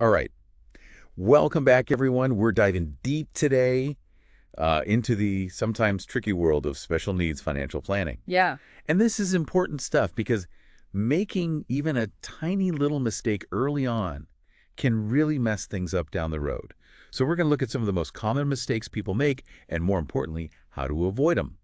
All right. Welcome back, everyone. We're diving deep today into the sometimes tricky world of special needs financial planning. Yeah. And this is important stuff because making even a tiny little mistake early on can really mess things up down the road. So we're going to look at some of the most common mistakes people make and, more importantly, how to avoid them.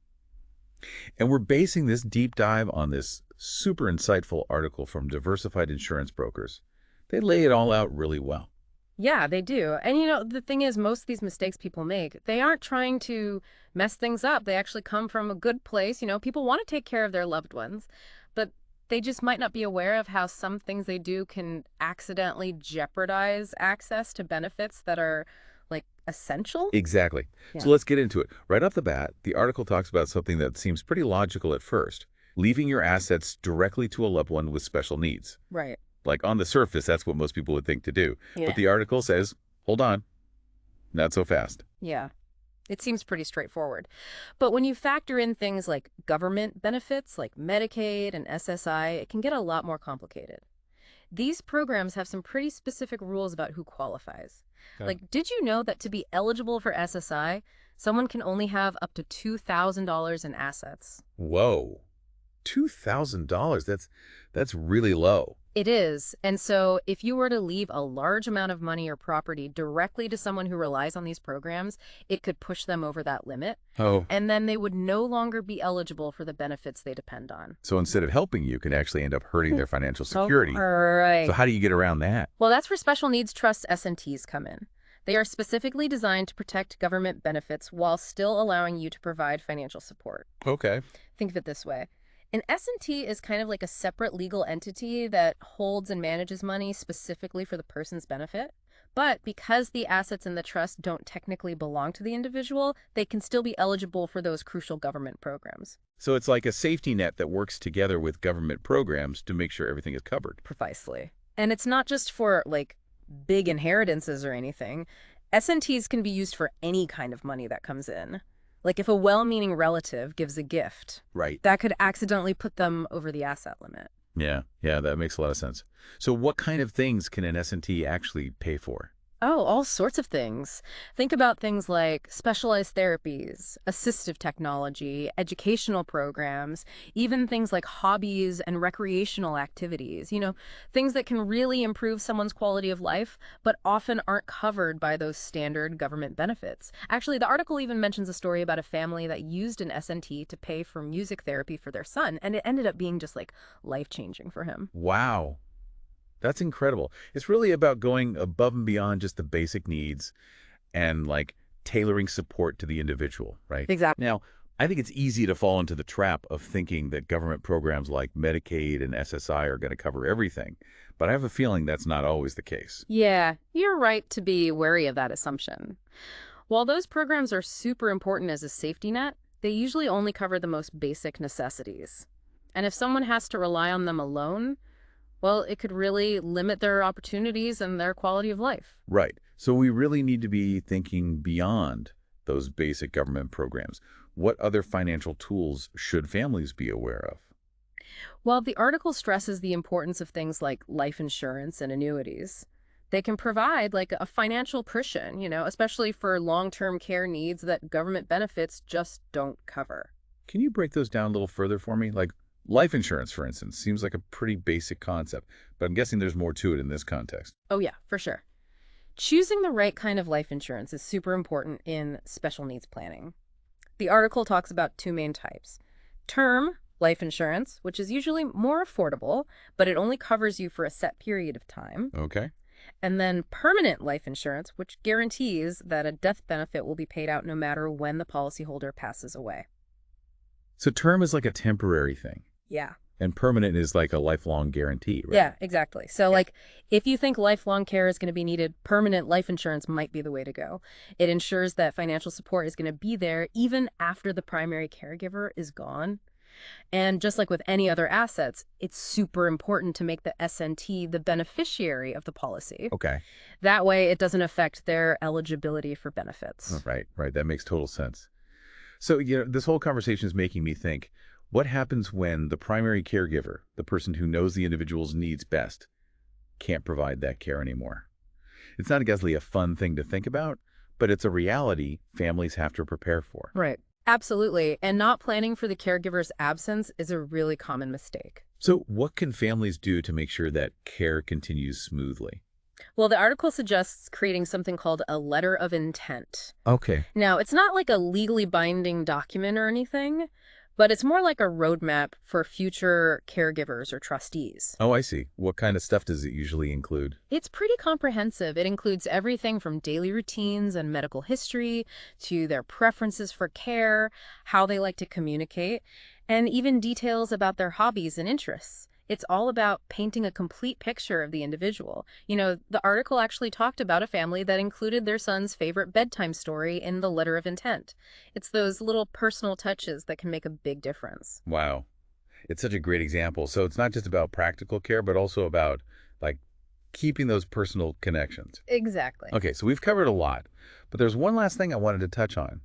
And we're basing this deep dive on this super insightful article from Diversified Insurance Brokers. They lay it all out really well. Yeah, they do. And the thing is, most of these mistakes people make, they aren't trying to mess things up. They actually come from a good place. People want to take care of their loved ones, but they just might not be aware of how some things they do can accidentally jeopardize access to benefits that are like essential. Exactly. So Yeah. let's get into it. Right off the bat, the article talks about something that seems pretty logical at first, leaving your assets directly to a loved one with special needs. Right. Like on the surface, that's what most people would think to do. But Yeah. the article says, hold on, not so fast. Yeah. It seems pretty straightforward. But when you factor in things like government benefits like Medicaid and SSI, it can get a lot more complicated. These programs have some pretty specific rules about who qualifies. Okay. Like, did you know that to be eligible for SSI, someone can only have up to $2,000 in assets? Whoa, $2,000. That's really low. It is. And so if you were to leave a large amount of money or property directly to someone who relies on these programs, it could push them over that limit. Oh. And then they would no longer be eligible for the benefits they depend on. So instead of helping you, can actually end up hurting their financial Oh, security. right. So how do you get around that? Well, that's where special needs trust SNTs come in. They are specifically designed to protect government benefits while still allowing you to provide financial support. Okay. Think of it this way. An S&T is kind of like a separate legal entity that holds and manages money specifically for the person's benefit. But because the assets in the trust don't technically belong to the individual, they can still be eligible for those crucial government programs. So it's like a safety net that works together with government programs to make sure everything is covered. Precisely. And it's not just for, like, big inheritances or anything. S&Ts can be used for any kind of money that comes in. Like if a well-meaning relative gives a gift, Right. that could accidentally put them over the asset limit. Yeah, that makes a lot of sense. So what kind of things can an S&T actually pay for? Oh, all sorts of things. Think about things like specialized therapies, assistive technology, educational programs, even things like hobbies and recreational activities. Things that can really improve someone's quality of life, but often aren't covered by those standard government benefits. Actually, the article even mentions a story about a family that used an SNT to pay for music therapy for their son, and it ended up being just like life-changing for him. Wow, that's incredible. It's really about going above and beyond just the basic needs and like tailoring support to the individual, right? Exactly. Now, I think it's easy to fall into the trap of thinking that government programs like Medicaid and SSI are going to cover everything, but I have a feeling that's not always the case. Yeah, you're right to be wary of that assumption. While those programs are super important as a safety net, they usually only cover the most basic necessities. And if someone has to rely on them alone, well, it could really limit their opportunities and their quality of life. Right. So we really need to be thinking beyond those basic government programs. What other financial tools should families be aware of? While the article stresses the importance of things like life insurance and annuities, they can provide like a financial cushion, especially for long-term care needs that government benefits just don't cover. Can you break those down a little further for me? Like life insurance, for instance, seems like a pretty basic concept, but I'm guessing there's more to it in this context. Oh yeah, for sure. Choosing the right kind of life insurance is super important in special needs planning. The article talks about two main types. Term life insurance, which is usually more affordable, but it only covers you for a set period of time. Okay. And then permanent life insurance, which guarantees that a death benefit will be paid out no matter when the policyholder passes away. So term is like a temporary thing, Yeah. and permanent is like a lifelong guarantee, right? Yeah, exactly. So, like, if you think lifelong care is going to be needed, permanent life insurance might be the way to go. It ensures that financial support is going to be there even after the primary caregiver is gone. And just like with any other assets, it's super important to make the SNT the beneficiary of the policy. Okay. That way, it doesn't affect their eligibility for benefits. Right. That makes total sense. So, this whole conversation is making me think, what happens when the primary caregiver, the person who knows the individual's needs best, can't provide that care anymore? It's not exactly a fun thing to think about, but it's a reality families have to prepare for. Right. Absolutely. And not planning for the caregiver's absence is a really common mistake. So what can families do to make sure that care continues smoothly? Well, the article suggests creating something called a letter of intent. Okay. Now, it's not like a legally binding document or anything, but it's more like a roadmap for future caregivers or trustees. Oh, I see. What kind of stuff does it usually include? It's pretty comprehensive. It includes everything from daily routines and medical history to their preferences for care, how they like to communicate, and even details about their hobbies and interests. It's all about painting a complete picture of the individual. The article actually talked about a family that included their son's favorite bedtime story in the letter of intent. It's those little personal touches that can make a big difference. Wow. It's such a great example. So it's not just about practical care, but also about like keeping those personal connections. Exactly. Okay, so we've covered a lot, but there's one last thing I wanted to touch on.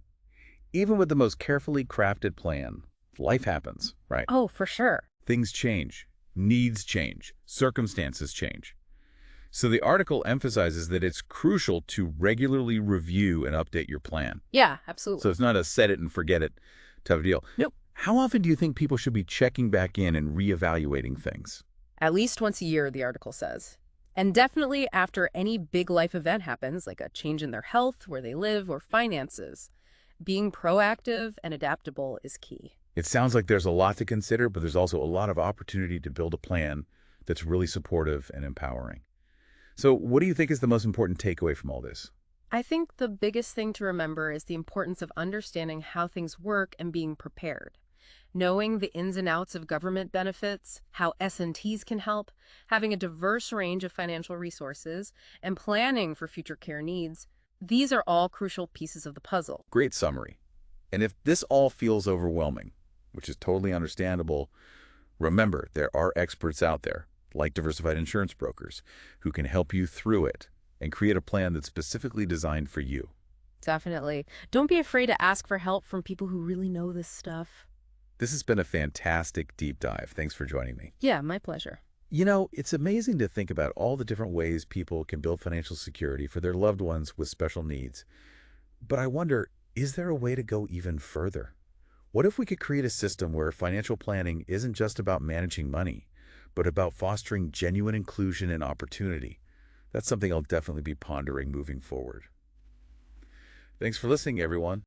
Even with the most carefully crafted plan, life happens, right? Oh, for sure. Things change, needs change, circumstances change. So the article emphasizes that it's crucial to regularly review and update your plan. Yeah, So absolutely. it's not a set it and forget it type of deal. Nope. How often do you think people should be checking back in and reevaluating things? At least once a year, the article says. And definitely after any big life event happens, like a change in their health, where they live, or finances. Being proactive and adaptable is key. It sounds like there's a lot to consider, but there's also a lot of opportunity to build a plan that's really supportive and empowering. So what do you think is the most important takeaway from all this? I think the biggest thing to remember is the importance of understanding how things work and being prepared. Knowing the ins and outs of government benefits, how SNTs can help, having a diverse range of financial resources, and planning for future care needs, these are all crucial pieces of the puzzle. Great summary. And if this all feels overwhelming, which is totally understandable, remember there are experts out there, like diversified insurance brokers, who can help you through it and create a plan that's specifically designed for you. Definitely. Don't be afraid to ask for help from people who really know this stuff. This has been a fantastic deep dive. Thanks for joining me. Yeah, my pleasure. It's amazing to think about all the different ways people can build financial security for their loved ones with special needs. But I wonder, is there a way to go even further? What if we could create a system where financial planning isn't just about managing money, but about fostering genuine inclusion and opportunity? That's something I'll definitely be pondering moving forward. Thanks for listening, everyone.